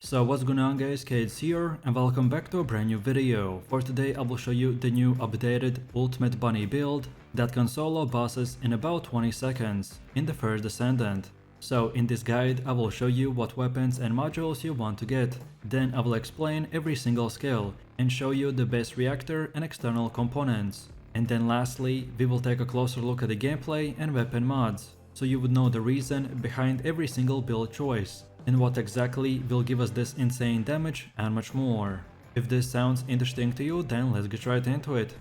So what's going on guys, Kades here and welcome back to a brand new video. For today I will show you the new updated Ultimate Bunny build that can solo bosses in about 20 seconds in the first Descendant. So in this guide I will show you what weapons and modules you want to get, then I will explain every single skill and show you the best reactor and external components. And then lastly we will take a closer look at the gameplay and weapon mods, so you would know the reason behind every single build choice and what exactly will give us this insane damage and much more. If this sounds interesting to you, then let's get right into it.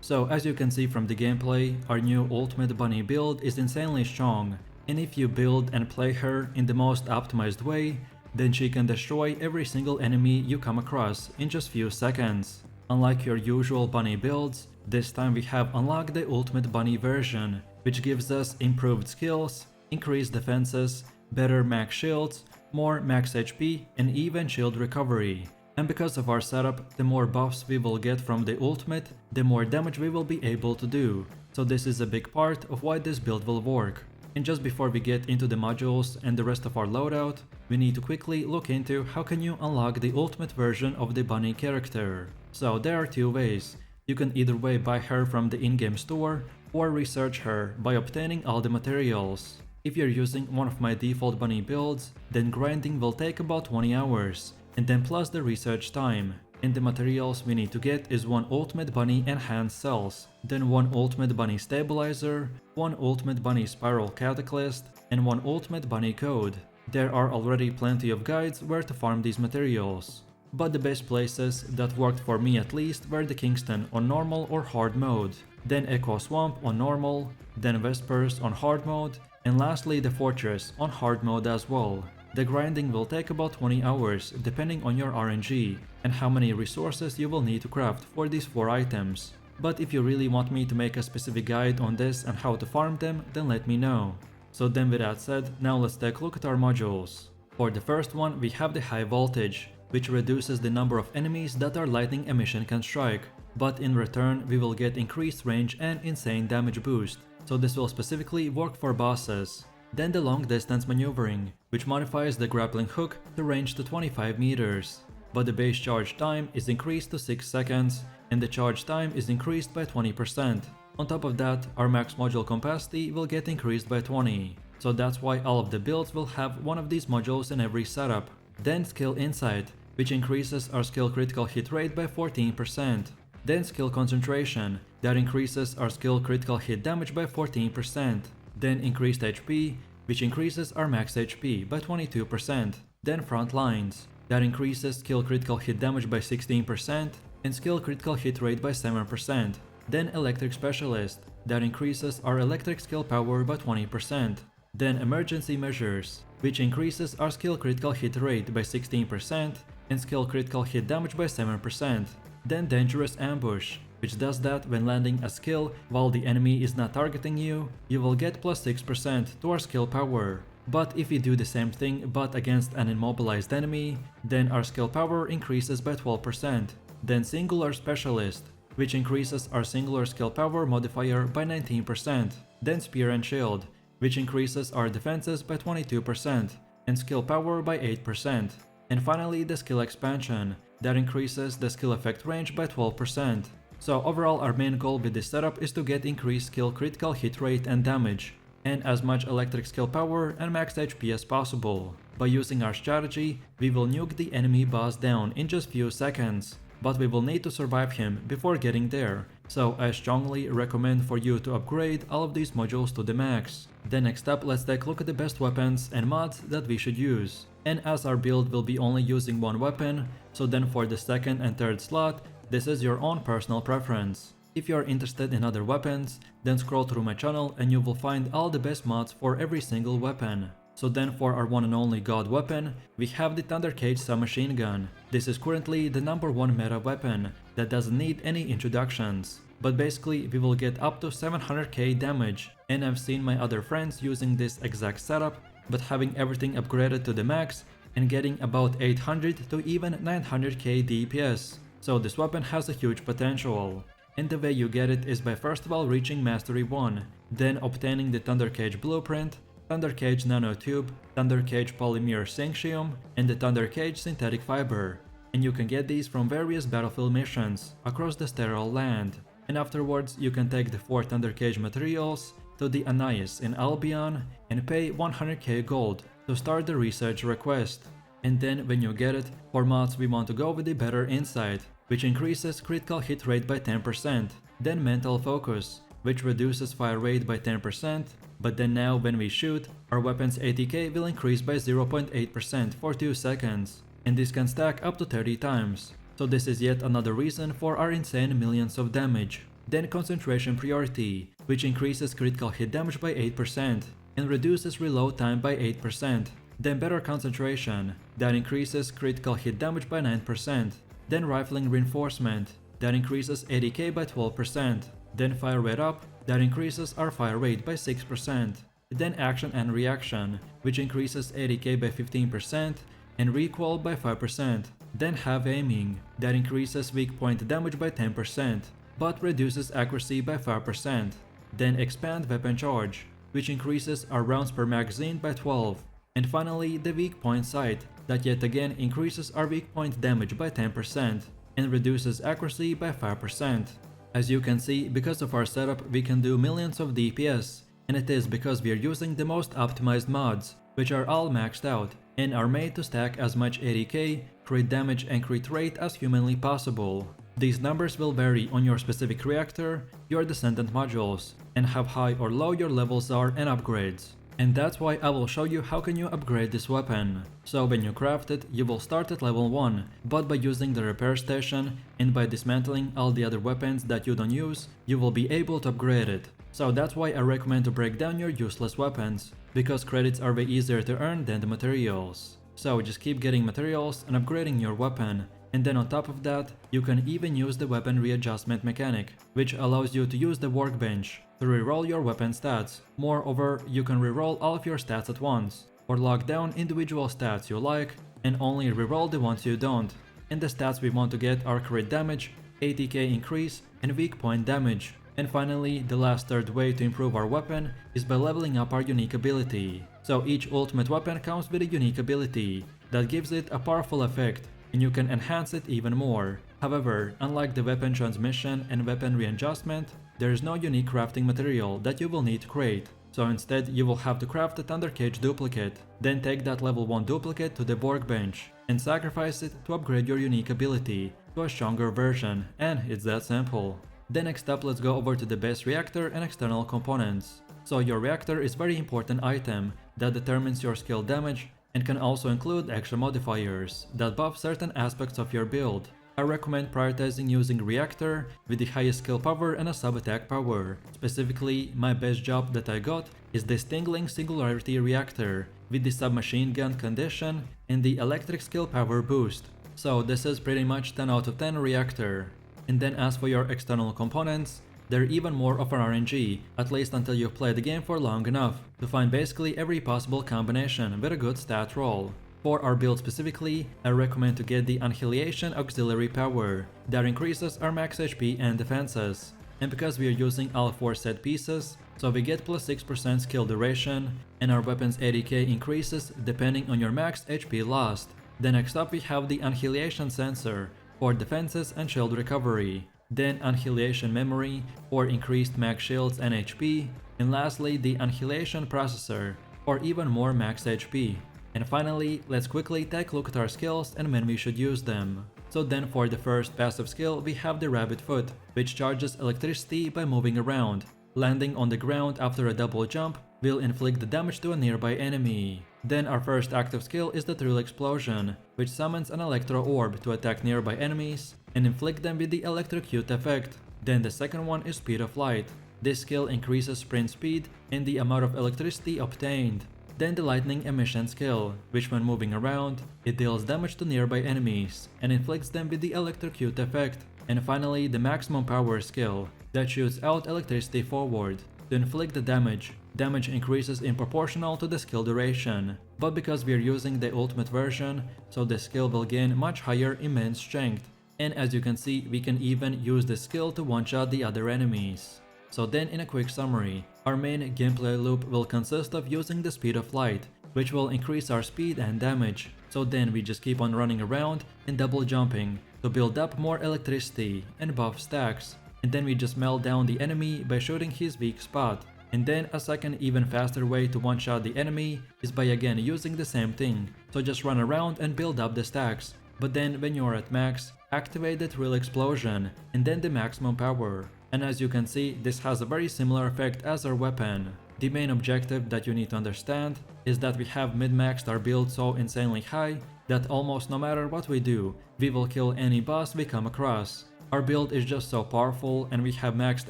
So as you can see from the gameplay, our new Ultimate Bunny build is insanely strong, and if you build and play her in the most optimized way, then she can destroy every single enemy you come across in just few seconds. Unlike your usual bunny builds, this time we have unlocked the Ultimate Bunny version, which gives us improved skills, increased defenses, better max shields, more max HP and even shield recovery. And because of our setup, the more buffs we will get from the ultimate, the more damage we will be able to do. So this is a big part of why this build will work. And just before we get into the modules and the rest of our loadout, we need to quickly look into how can you unlock the ultimate version of the bunny character. So there are two ways. You can either way buy her from the in-game store or research her by obtaining all the materials. If you're using one of my default bunny builds, then grinding will take about 20 hours, and then plus the research time. And the materials we need to get is one Ultimate Bunny enhanced cells, then one Ultimate Bunny stabilizer, one Ultimate Bunny spiral catalyst, and one Ultimate Bunny code. There are already plenty of guides where to farm these materials, but the best places that worked for me at least were the Kingston on normal or hard mode, then Echo Swamp on normal, then Vespers on hard mode, and lastly the Fortress on hard mode as well. The grinding will take about 20 hours depending on your RNG and how many resources you will need to craft for these 4 items. But if you really want me to make a specific guide on this and how to farm them, then let me know. So then with that said, now let's take a look at our modules. For the first one we have the High Voltage, which reduces the number of enemies that our lightning emission can strike, but in return we will get increased range and insane damage boost, so this will specifically work for bosses. Then the Long Distance Maneuvering, which modifies the grappling hook to range to 25 meters, but the base charge time is increased to 6 seconds and the charge time is increased by 20%. On top of that, our max module capacity will get increased by 20, so that's why all of the builds will have one of these modules in every setup. Then Skill Insight, which increases our skill critical hit rate by 14%. Then Skill Concentration, that increases our skill critical hit damage by 14%. Then Increased HP, which increases our max HP by 22%. Then Front Lines, that increases skill critical hit damage by 16% and skill critical hit rate by 7%. Then Electric Specialist, that increases our electric skill power by 20%. Then Emergency Measures, which increases our skill critical hit rate by 16% and skill critical hit damage by 7%. Then Dangerous Ambush, which does that when landing a skill while the enemy is not targeting you, you will get plus 6% to our skill power. But if you do the same thing but against an immobilized enemy, then our skill power increases by 12%. Then Singular Specialist, which increases our singular skill power modifier by 19%. Then Spear and Shield, which increases our defenses by 22% and skill power by 8%. And finally the Skill Expansion, that increases the skill effect range by 12%. So overall our main goal with this setup is to get increased skill critical hit rate and damage, and as much electric skill power and max HP as possible. By using our strategy, we will nuke the enemy boss down in just few seconds, but we will need to survive him before getting there, so I strongly recommend for you to upgrade all of these modules to the max. Then next up, let's take a look at the best weapons and mods that we should use. And as our build will be only using one weapon, so then for the second and third slot, this is your own personal preference. If you are interested in other weapons, then scroll through my channel and you will find all the best mods for every single weapon. So then for our one and only god weapon, we have the Thunder Cage submachine gun. This is currently the #1 meta weapon that doesn't need any introductions. But basically we will get up to 700k damage, and I've seen my other friends using this exact setup, but having everything upgraded to the max and getting about 800 to even 900k DPS. So this weapon has a huge potential. And the way you get it is by first of all reaching Mastery 1, then obtaining the Thunder Cage blueprint, Thunder Cage Nanotube, Thunder Cage Polymer Sanctium, and the Thunder Cage Synthetic Fiber. And you can get these from various battlefield missions across the sterile land. And afterwards you can take the 4 Thunder Cage materials to the Anais in Albion and pay 100k gold to start the research request. And then when you get it, for mods we want to go with the Better Insight, which increases critical hit rate by 10%, then Mental Focus, which reduces fire rate by 10%, but then now when we shoot, our weapon's ATK will increase by 0.8% for 2 seconds, and this can stack up to 30 times. So this is yet another reason for our insane millions of damage. Then Concentration Priority, which increases critical hit damage by 8% and reduces reload time by 8%. Then Better Concentration, that increases critical hit damage by 9%. Then Rifling Reinforcement, that increases ATK by 12%. Then Fire Rate Up, that increases our fire rate by 6%. Then Action and Reaction, which increases ATK by 15% and recoil by 5%. Then Have Aiming, that increases weak point damage by 10%, but reduces accuracy by 5%. Then Expand Weapon Charge, which increases our rounds per magazine by 12. And finally the Weak Point Sight, that yet again increases our weak point damage by 10% and reduces accuracy by 5%. As you can see, because of our setup we can do millions of DPS, and it is because we are using the most optimized mods, which are all maxed out and are made to stack as much ATK, crit damage and crit rate as humanly possible. These numbers will vary on your specific reactor, your Descendant modules, and how high or low your levels are and upgrades. And that's why I will show you how can you upgrade this weapon. So when you craft it, you will start at level 1, but by using the repair station and by dismantling all the other weapons that you don't use, you will be able to upgrade it. So that's why I recommend to break down your useless weapons, because credits are way easier to earn than the materials. So just keep getting materials and upgrading your weapon. And then on top of that, you can even use the weapon readjustment mechanic, which allows you to use the workbench to reroll your weapon stats. Moreover, you can reroll all of your stats at once, or lock down individual stats you like and only reroll the ones you don't. And the stats we want to get are crit damage, ATK increase, and weak point damage. And finally, the last third way to improve our weapon is by leveling up our unique ability. So each ultimate weapon comes with a unique ability that gives it a powerful effect, and you can enhance it even more. However, unlike the weapon transmission and weapon readjustment, there is no unique crafting material that you will need to create. So instead, you will have to craft a Thunder Cage duplicate, then take that level 1 duplicate to the workbench and sacrifice it to upgrade your unique ability to a stronger version, and it's that simple. Then next up, let's go over to the base reactor and external components. So your reactor is a very important item that determines your skill damage and can also include extra modifiers that buff certain aspects of your build. I recommend prioritizing using reactor with the highest skill power and a sub-attack power. Specifically, my best job that I got is the Stingling Singularity Reactor with the submachine gun condition and the electric skill power boost. So this is pretty much 10 out of 10 reactor. And then as for your external components, they're even more of an RNG, at least until you've played the game for long enough to find basically every possible combination with a good stat roll. For our build specifically, I recommend to get the Annihilation Auxiliary Power that increases our max HP and defenses. And because we are using all 4 set pieces, so we get plus 6% skill duration, and our weapon's ATK increases depending on your max HP lost. Then next up we have the Annihilation Sensor for defenses and shield recovery. Then Annihilation Memory for increased max shields and HP, and lastly the Annihilation Processor for even more max HP. And finally, let's quickly take a look at our skills and when we should use them. So then for the first passive skill we have the Rabbit Foot, which charges electricity by moving around. Landing on the ground after a double jump will inflict the damage to a nearby enemy. Then our first active skill is the Thrill Explosion, which summons an Electro Orb to attack nearby enemies and inflict them with the Electrocute effect. Then the second one is Speed of Light. This skill increases sprint speed and the amount of electricity obtained. Then the Lightning Emission skill, which when moving around, it deals damage to nearby enemies and inflicts them with the Electrocute effect. And finally the Maximum Power skill, that shoots out electricity forward to inflict the damage. Damage increases in proportional to the skill duration, but because we are using the ultimate version, so the skill will gain much higher immense strength. And as you can see, we can even use the skill to one-shot the other enemies. So then in a quick summary, Our main gameplay loop will consist of using the speed of light, which will increase our speed and damage. So then we just keep on running around and double jumping to build up more electricity and buff stacks. And then we just melt down the enemy by shooting his weak spot. And then a second even faster way to one-shot the enemy is by again using the same thing. So just run around and build up the stacks. But then when you're at max, activate the Thrill Explosion and then the maximum power. And as you can see, this has a very similar effect as our weapon. The main objective that you need to understand is that we have min-maxed our build so insanely high that almost no matter what we do, we will kill any boss we come across. Our build is just so powerful and we have maxed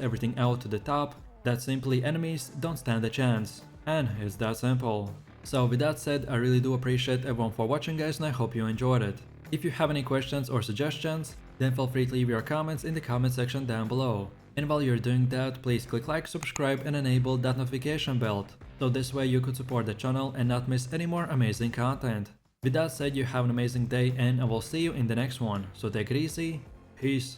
everything out to the top that simply enemies don't stand a chance. And it's that simple. So with that said, I really do appreciate everyone for watching guys, and I hope you enjoyed it. If you have any questions or suggestions, then feel free to leave your comments in the comment section down below. And while you're doing that, please click like, subscribe and enable that notification bell, so this way you could support the channel and not miss any more amazing content. With that said, you have an amazing day and I will see you in the next one, so take it easy, peace.